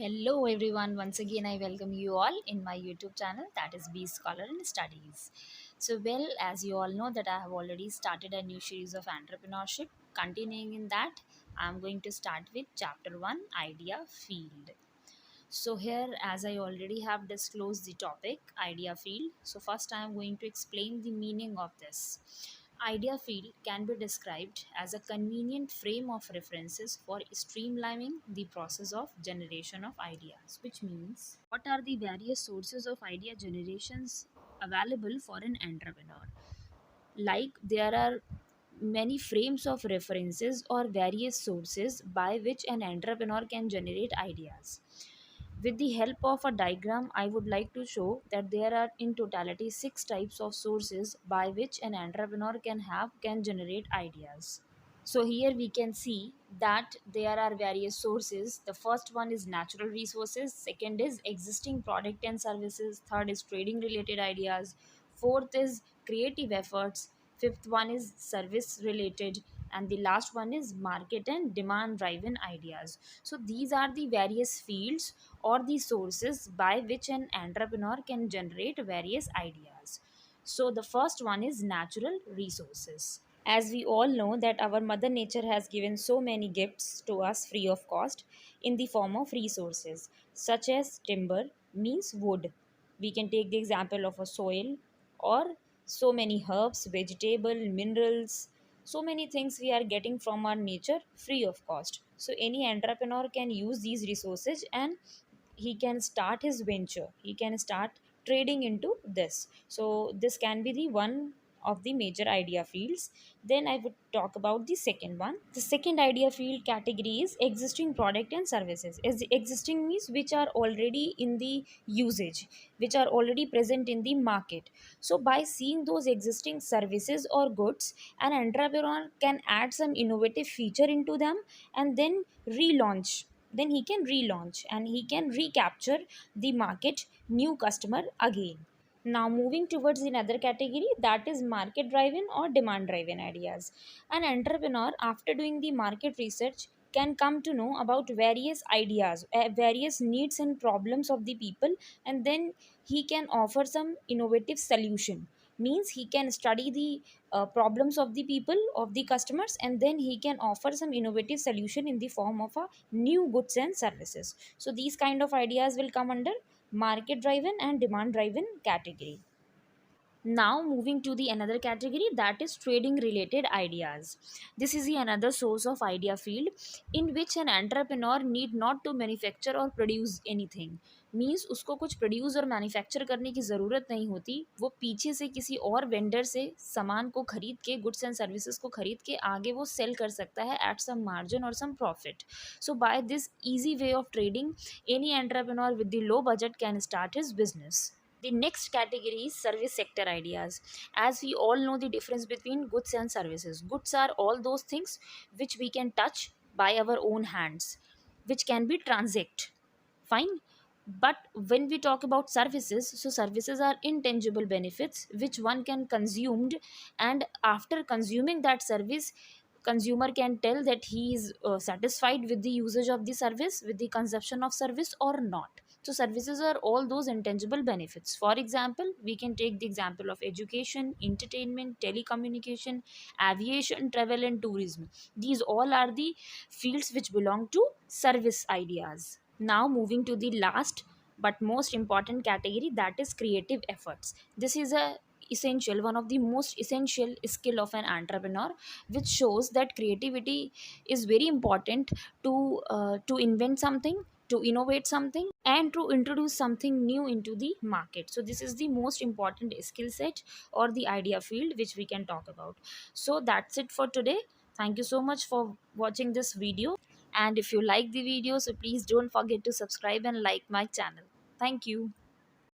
Hello everyone, once again I welcome you all in my YouTube channel, that is B Scholar and Studies. So well, as you all know that I have already started a new series of entrepreneurship. Continuing in that, I am going to start with chapter 1, Idea Field. So here, as I already have disclosed the topic, idea field. So first I am going to explain the meaning of this. Idea field can be described as a convenient frame of references for streamlining the process of generation of ideas, which means what are the various sources of idea generations available for an entrepreneur. Like there are many frames of references or various sources by which an entrepreneur can generate ideas. With the help of a diagram, I would like to show that there are in totality six types of sources by which an entrepreneur can generate ideas. So here we can see that there are various sources. The first one is natural resources, second is existing product and services, third is trading related ideas, fourth is creative efforts, fifth one is service related, and the last one is market and demand driven ideas. So these are the various fields or the sources by which an entrepreneur can generate various ideas. So the first one is natural resources. As we all know that our mother nature has given so many gifts to us free of cost in the form of resources such as timber means wood. We can take the example of a soil or so many herbs, vegetable, minerals, so many things we are getting from our nature free of cost. So any entrepreneur can use these resources and he can start his venture, he can start trading into this. So this can be the one of the major idea fields. Then I would talk about the second one. The second idea field category is existing product and services. As the existing means which are already in the usage, which are already present in the market. So by seeing those existing services or goods, an entrepreneur can add some innovative feature into them and then relaunch, then he can relaunch and he can recapture the market new customer again. Now moving towards another category, that is market driven or demand driven ideas. An entrepreneur after doing the market research can come to know about various ideas, various needs and problems of the people, and then he can offer some innovative solution. Means he can study the problems of the people, of the customers, and then he can offer some innovative solution in the form of a new goods and services. So these kind of ideas will come under market driven and demand driven category. Now moving to the another category, that is trading related ideas. This is the another source of idea field in which an entrepreneur need not to manufacture or produce anything. Means उसको कुछ produce और manufacture करने की ज़रूरत नहीं होती, वो पीछे से किसी और वेंडर से सामान को खरीद के, गुड्स एंड सर्विसेज को खरीद के आगे वो सेल कर सकता है एट सम मार्जिन और some profit. So by this easy way of trading, any entrepreneur with the low budget can start his business. The next category is service sector ideas. As we all know the difference between goods and services. Goods are all those things which we can touch by our own hands, which can be transact. Fine. But when we talk about services, so services are intangible benefits which one can consumed, and after consuming that service, consumer can tell that he is satisfied with the usage of the service, with the consumption of service or not. So services are all those intangible benefits. For example, we can take the example of education, entertainment, telecommunication, aviation, travel and tourism. These all are the fields which belong to service ideas. Now moving to the last but most important category, that is creative efforts. This is a essential, one of the most essential skill of an entrepreneur, which shows that creativity is very important to invent something, to innovate something, and to introduce something new into the market. So this is the most important skill set or the idea field which we can talk about. So that's it for today. Thank you so much for watching this video, and if you like the video, so please don't forget to subscribe and like my channel. Thank you.